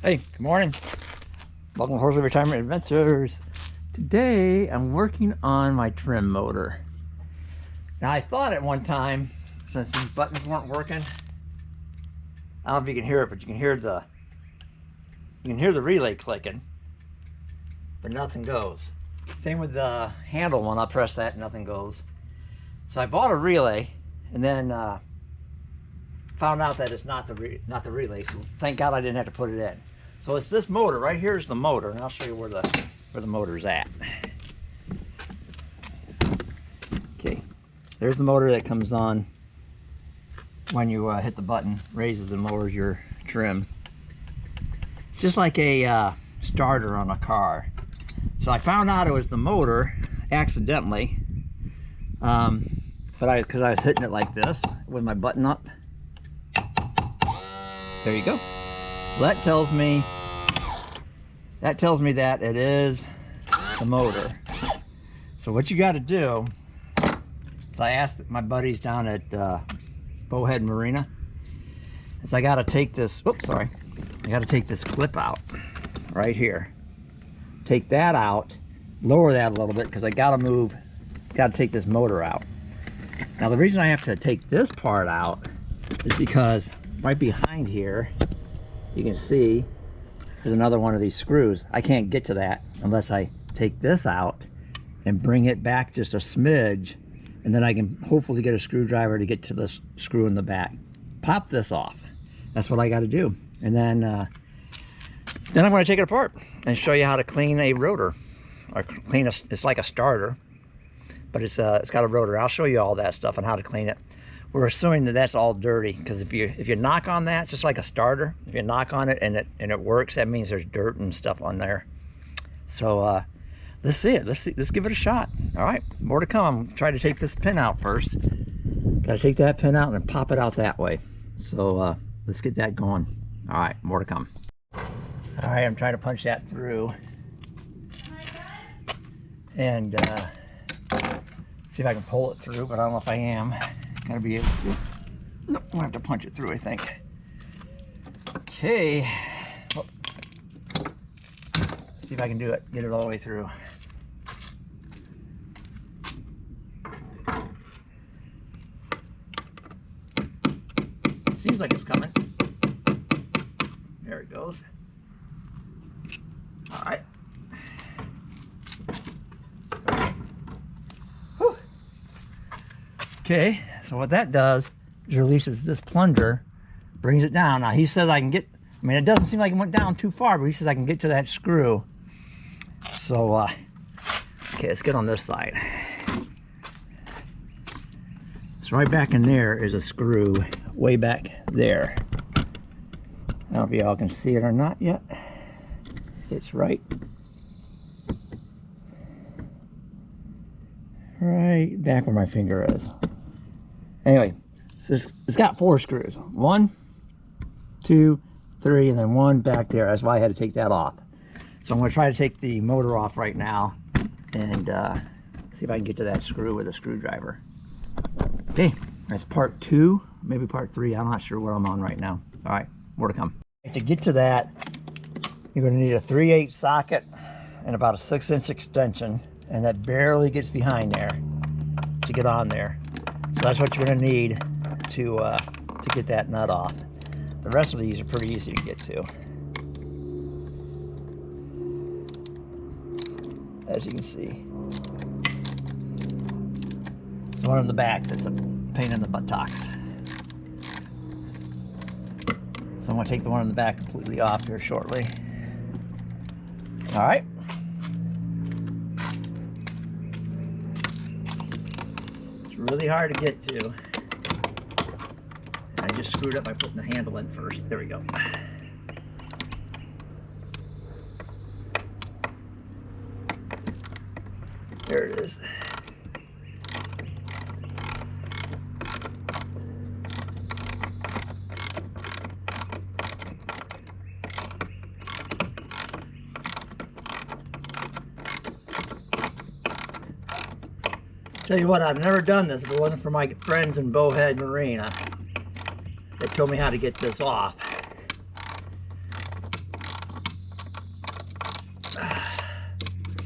Hey, good morning. Welcome to Horsley Retirement Adventures. Today I'm working on my trim motor. Now I thought at one time, since these buttons weren't working, I don't know if you can hear it, but you can hear the relay clicking, but nothing goes. Same with the handle. When I press that, nothing goes. So I bought a relay, and then found out that it's not the relay. So thank God I didn't have to put it in. So it's this motor right here is the motor, and I'll show you where the motor's at. Okay, there's the motor that comes on when you hit the button, raises and lowers your trim. It's just like a starter on a car. So I found out it was the motor accidentally, because I was hitting it like this with my button up. There you go. So that tells me that it is the motor. So what you got to do is, I asked my buddies down at Bowhead Marine, is I got to take this. I got to take this clip out right here. Take that out, lower that a little bit, because I got to take this motor out. Now the reason I have to take this part out is because right behind here, you can see there's another one of these screws. I can't get to that unless I take this out and bring it back just a smidge, and then I can hopefully get a screwdriver to get to this screw in the back. Pop this off. That's what I got to do. And then I'm going to take it apart and show you how to clean a rotor, or it's like a starter, but it's got a rotor. I'll show you all that stuff and how to clean it. We're assuming that that's all dirty, because if you knock on that, it's just like a starter. If you knock on it and it works, that means there's dirt and stuff on there. So let's see it. Let's give it a shot. All right, more to come. I'm gonna try to take this pin out first. Got to take that pin out and pop it out that way. So let's get that going. All right, more to come. All right, I'm trying to punch that through and see if I can pull it through, but I don't know if I am. Gotta be able to. Nope, I'm gonna have to punch it through, I think. Okay. Oh. See if I can do it. Get it all the way through. Seems like it's coming. There it goes. All right. Whew. Okay. So what that does is releases this plunger, brings it down. Now he says I can get, I mean, it doesn't seem like it went down too far, but he says I can get to that screw. So, okay, let's get on this side. So right back in there is a screw, way back there. I don't know if y'all can see it or not yet. It's right back where my finger is. Anyway, so it's got 4 screws. 1, 2, 3, and then 1 back there. That's why I had to take that off. So I'm going to try to take the motor off right now and see if I can get to that screw with a screwdriver. Okay, that's part 2, maybe part 3. I'm not sure what I'm on right now. All right, more to come. To get to that, you're going to need a 3/8 socket and about a 6-inch extension, and that barely gets behind there to get on there. So that's what you're going to need to get that nut off. The rest of these are pretty easy to get to, as you can see. It's the one in the back that's a pain in the buttocks. So I'm going to take the one in the back completely off here shortly. All right. It's really hard to get to. I just screwed up by putting the handle in first. There we go. There it is. Tell you what, I've never done this if it wasn't for my friends in Bowhead Marine. They told me how to get this off.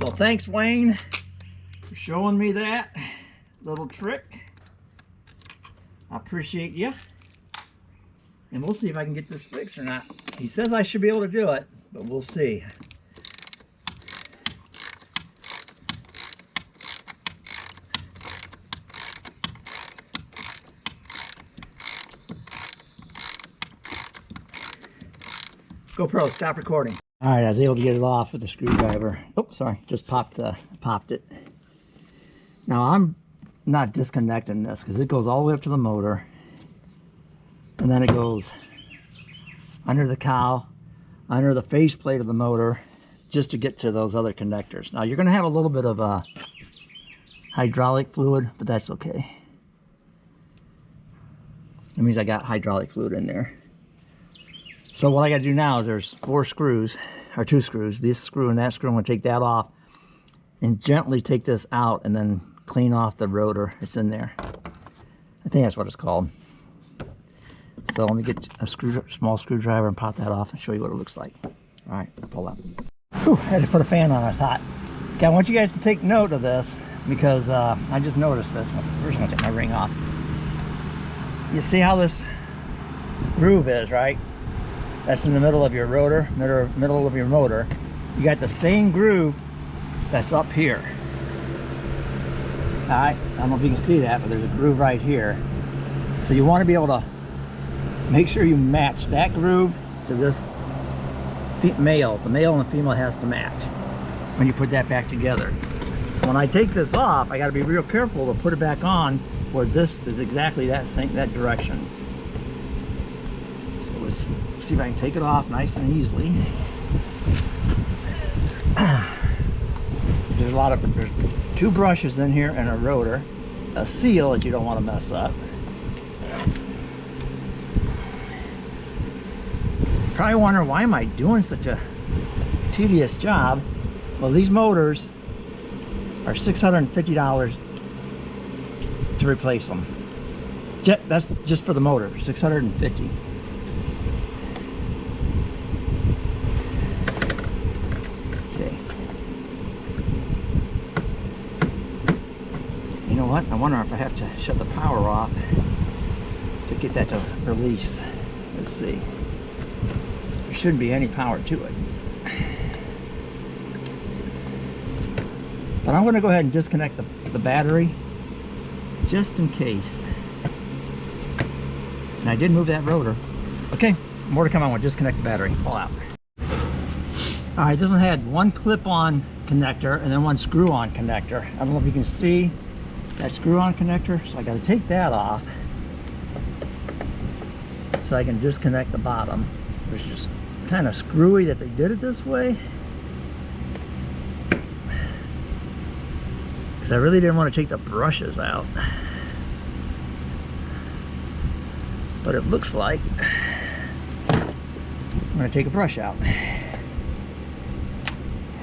So thanks, Wayne, for showing me that little trick. I appreciate you. And we'll see if I can get this fixed or not. He says I should be able to do it, but we'll see. GoPro, stop recording. All right, I was able to get it off with the screwdriver. Oh, sorry, just popped it. Now I'm not disconnecting this because it goes all the way up to the motor, and then it goes under the cowl, under the faceplate of the motor, just to get to those other connectors. Now you're going to have a little bit of hydraulic fluid, but that's okay. That means I got hydraulic fluid in there. So what I got to do now is there's 4 screws, or 2 screws, this screw and that screw. I'm going to take that off and gently take this out and then clean off the rotor. It's in there. I think that's what it's called. So let me get a small screwdriver and pop that off and show you what it looks like. All right, pull up. Whew, I had to put a fan on, it's hot. Okay, I want you guys to take note of this because I just noticed this. First, I'm going to take my ring off. You see how this groove is, right? That's in the middle of your rotor, middle of your motor. You got the same groove that's up here. All right, I don't know if you can see that, but there's a groove right here. So you want to be able to make sure you match that groove to this male. The male and the female has to match when you put that back together. So when I take this off, I got to be real careful to put it back on where this is exactly that direction. So let's see if I can take it off nice and easily. There's 2 brushes in here and a rotor, a seal that you don't want to mess up. Probably wonder, why am I doing such a tedious job? Well, these motors are $650 to replace them. That's just for the motor, $650. Okay. You know what? I wonder if I have to shut the power off to get that to release. Let's see. There shouldn't be any power to it. But I'm going to go ahead and disconnect the battery just in case. And I did move that rotor. Okay, more to come on. We'll disconnect the battery. Pull out. Alright, this one had 1 clip-on connector and then 1 screw-on connector. I don't know if you can see that screw-on connector, so I got to take that off so I can disconnect the bottom, which is kind of screwy that they did it this way. Because I really didn't want to take the brushes out. But it looks like I'm going to take a brush out.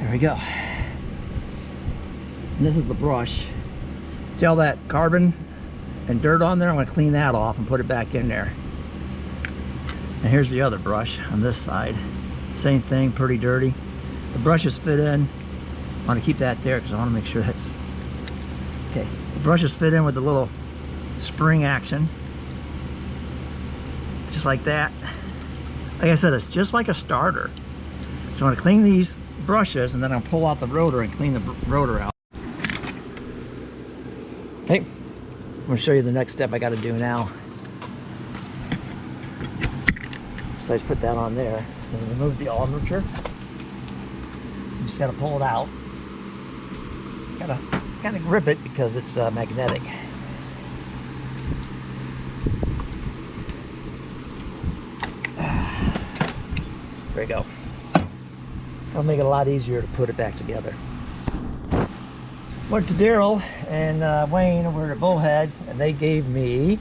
There we go. And this is the brush. See all that carbon and dirt on there? I'm going to clean that off and put it back in there. And here's the other brush on this side. Same thing, pretty dirty. The brushes fit in. I want to keep that there because I want to make sure that's okay. The brushes fit in with the little spring action. Just like that. Like I said, it's just like a starter. So I'm going to clean these brushes and then I'll pull out the rotor and clean the rotor out. Okay, I'm going to show you the next step I got to do now. So I just put that on there and remove the armature. You just got to pull it out. Got to kind of grip it because it's magnetic. There we go. That'll make it a lot easier to put it back together. Went to Darrell and Wayne over at Bowheads, and they gave me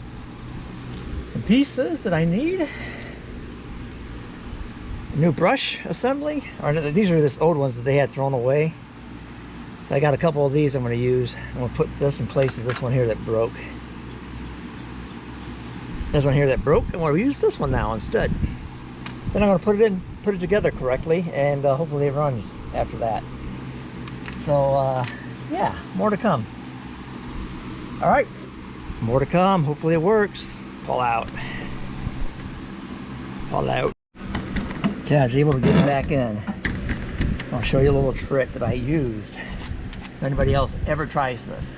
some pieces that I need. A new brush assembly, or these are just old ones that they had thrown away. So I got a couple of these I'm going to use. I'm going to put this in place of this one here that broke. This one here that broke, I'm going to use this one now instead. Then I'm going to put it together correctly, and hopefully it runs after that. So yeah, more to come. All right, more to come. Hopefully it works. Pull out. Pull out. Okay, I was able to get back in. I'll show you a little trick that I used. If anybody else ever tries this.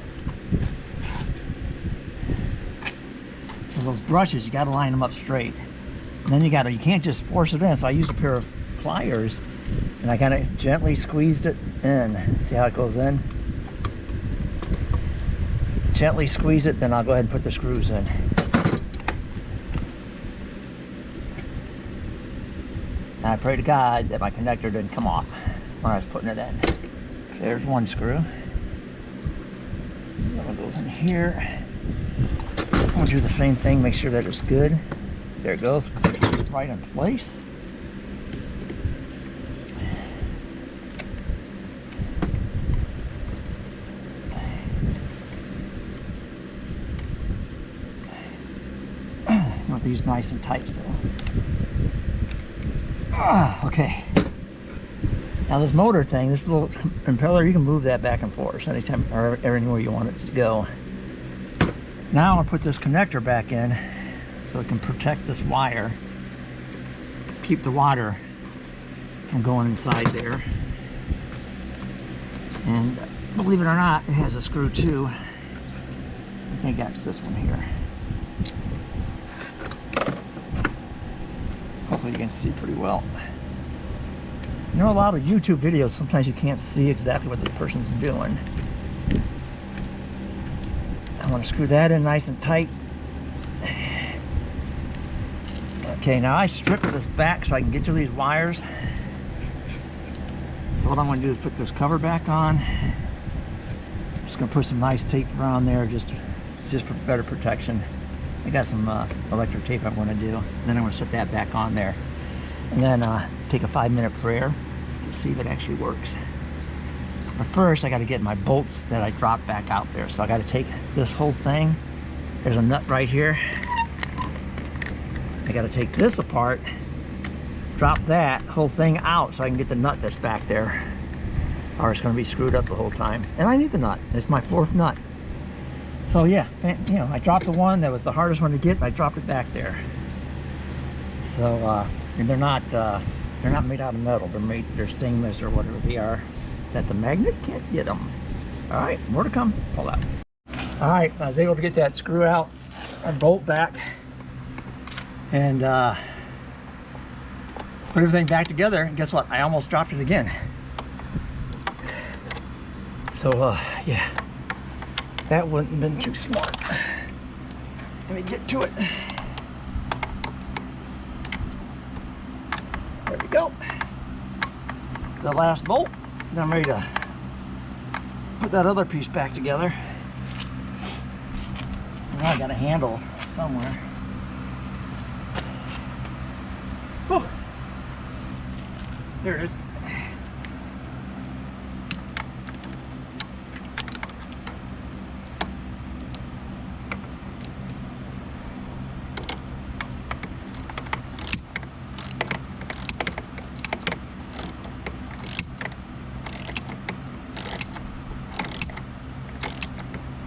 So those brushes, you gotta line them up straight. And then you can't just force it in. So I used a pair of pliers and I kind of gently squeezed it in. See how it goes in? Gently squeeze it, then I'll go ahead and put the screws in. And I pray to God that my connector didn't come off when I was putting it in. There's one screw. The other one goes in here. I'm gonna do the same thing, make sure that it's good. There it goes, right in place. You want these nice and tight, so. Okay. Now this motor thing, this little impeller, you can move that back and forth anytime or anywhere you want it to go. Now I'll put this connector back in so it can protect this wire, keep the water from going inside there. And believe it or not, it has a screw too. I think that's this one here. Hopefully you can see pretty well. You know, a lot of YouTube videos, sometimes you can't see exactly what the person's doing. I want to screw that in nice and tight. Okay, now I stripped this back so I can get to these wires. So what I'm going to do is put this cover back on. I'm just going to put some nice tape around there just for better protection. I got some electric tape I'm going to do. Then I'm going to set that back on there. And then take a 5-minute prayer to see if it actually works. But first I got to get my bolts that I dropped back out there. So I got to take this whole thing. There's a nut right here. I got to take this apart, drop that whole thing out so I can get the nut that's back there, or it's going to be screwed up the whole time. And I need the nut. It's my 4th nut. So yeah, you know, I dropped the one that was the hardest one to get, and I dropped it back there. So and they're not made out of metal. They're stainless or whatever they are, that the magnet can't get them. All right, more to come. Pull out. All right, I was able to get that screw out and bolt back, and put everything back together. And guess what? I almost dropped it again. So yeah, that wouldn't have been too smart. Let me get to it. There we go. The last bolt. Then I'm ready to put that other piece back together. Now I got a handle somewhere. Whew. There it is.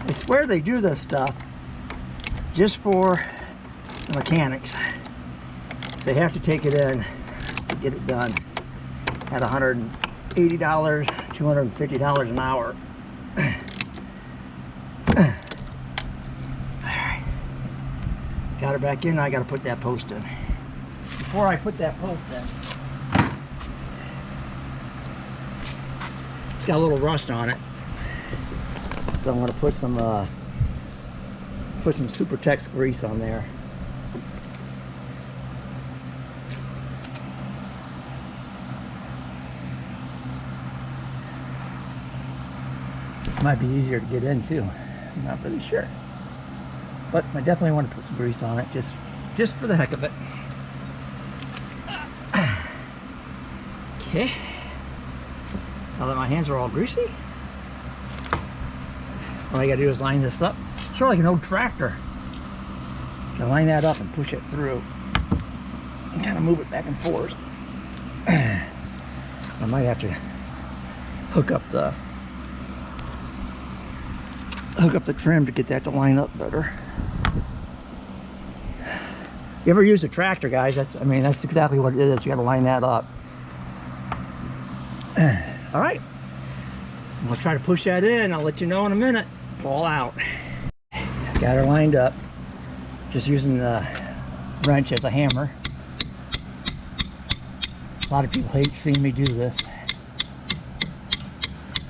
I swear they do this stuff just for the mechanics. They have to take it in to get it done at $180, $250 an hour. Alright. Got her back in, now I gotta put that post in. Before I put that post in, it's got a little rust on it. So I'm gonna put some Supertex grease on there. Might be easier to get in too. I'm not really sure, but I definitely want to put some grease on it, just for the heck of it. Okay. Now that my hands are all greasy, all I gotta do is line this up. Sort of like an old tractor. Gotta line that up and push it through, and kind of move it back and forth. I might have to hook up the hook up the trim to get that to line up better. You ever use a tractor, guys? That's exactly what it is. You got to line that up. All right, I'm gonna try to push that in. I'll let you know in a minute. Fall out. Got her lined up. Just using the wrench as a hammer. A lot of people hate seeing me do this.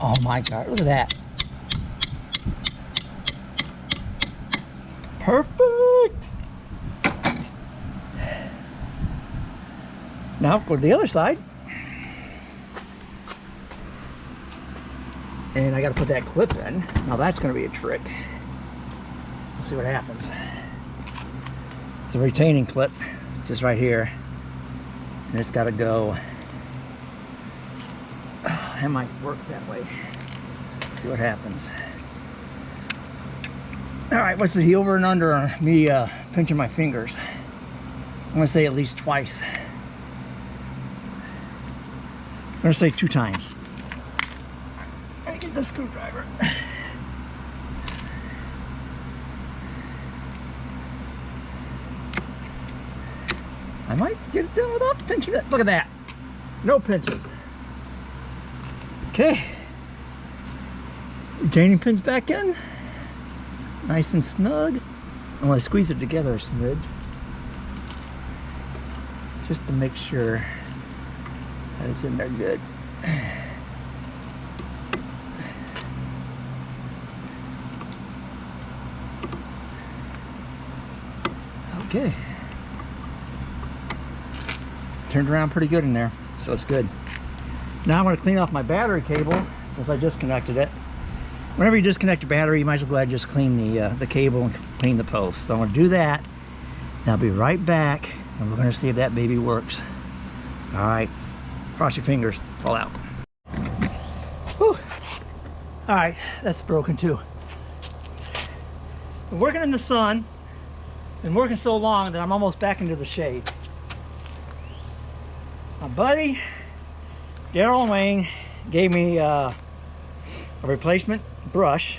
Oh my God, look at that. Perfect. Now go to the other side. And I got to put that clip in. Now that's going to be a trick. We'll see what happens. It's a retaining clip, just right here. And it's got to go. Oh, that might work that way. Let's see what happens. All right, what's the over and under on me pinching my fingers? I'm going to say at least twice. I'm going to say 2 times. Let me get the screwdriver. I might get it done without pinching it. Look at that. No pinches. Okay. Retaining pins back in. Nice and snug. I want to squeeze it together a smidge. Just to make sure that it's in there good. Okay. Turned around pretty good in there, so it's good. Now I'm going to clean off my battery cable since I disconnected it. Whenever you disconnect your battery, you might as well go ahead and just clean the cable and clean the post. So I'm going to do that. And I'll be right back, and we're going to see if that baby works. All right, cross your fingers, fall out. Whew. All right, that's broken too. Been working in the sun. Been working so long that I'm almost back into the shade. My buddy Darrell and Wayne gave me a replacement brush,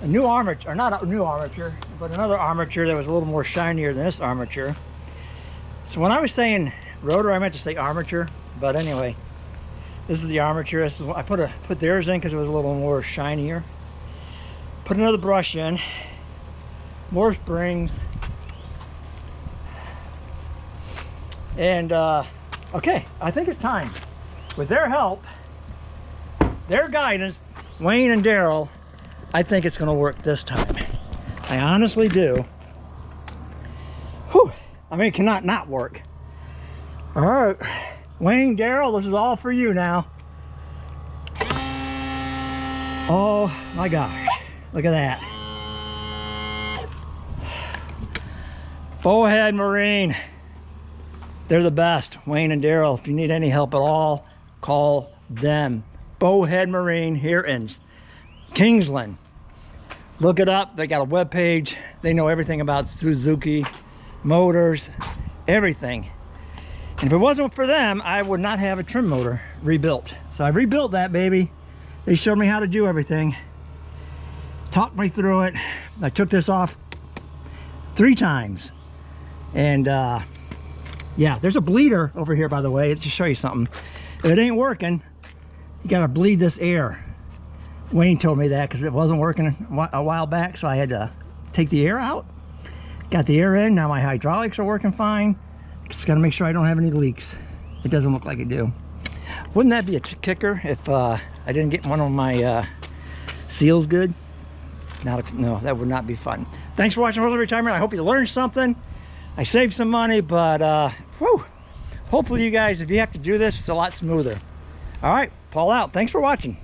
a new armature, or not a new armature, but another armature that was a little more shinier than this armature. So when I was saying rotor, I meant to say armature, but anyway, this is the armature. This is, I put theirs in because it was a little more shinier. Put another brush in, more springs. And okay, I think it's time. With their help, their guidance, Wayne and Darrell, I think it's going to work this time. I honestly do. Whew. I mean, it cannot not work. All right, Wayne, Darrell, this is all for you now. Oh my gosh, look at that. Bowhead Marine. They're the best, Wayne and Darrell. If you need any help at all, call them. Bowhead Marine here in Kingsland. Look it up. They got a web page. They know everything about Suzuki, motors, everything. And if it wasn't for them, I would not have a trim motor rebuilt. So I rebuilt that baby. They showed me how to do everything. Talked me through it. I took this off 3 times. And yeah, there's a bleeder over here, by the way, to show you something. If it ain't working, you gotta bleed this air. Wayne told me that because it wasn't working a while back, so I had to take the air out. Got the air in, now my hydraulics are working fine. Just gotta make sure I don't have any leaks. It doesn't look like it do. Wouldn't that be a kicker if I didn't get one of my seals good? No, that would not be fun. Thanks for watching Horse Retirement. I hope you learned something. I saved some money, but whew, hopefully you guys, if you have to do this, it's a lot smoother. All right, Paul out. Thanks for watching.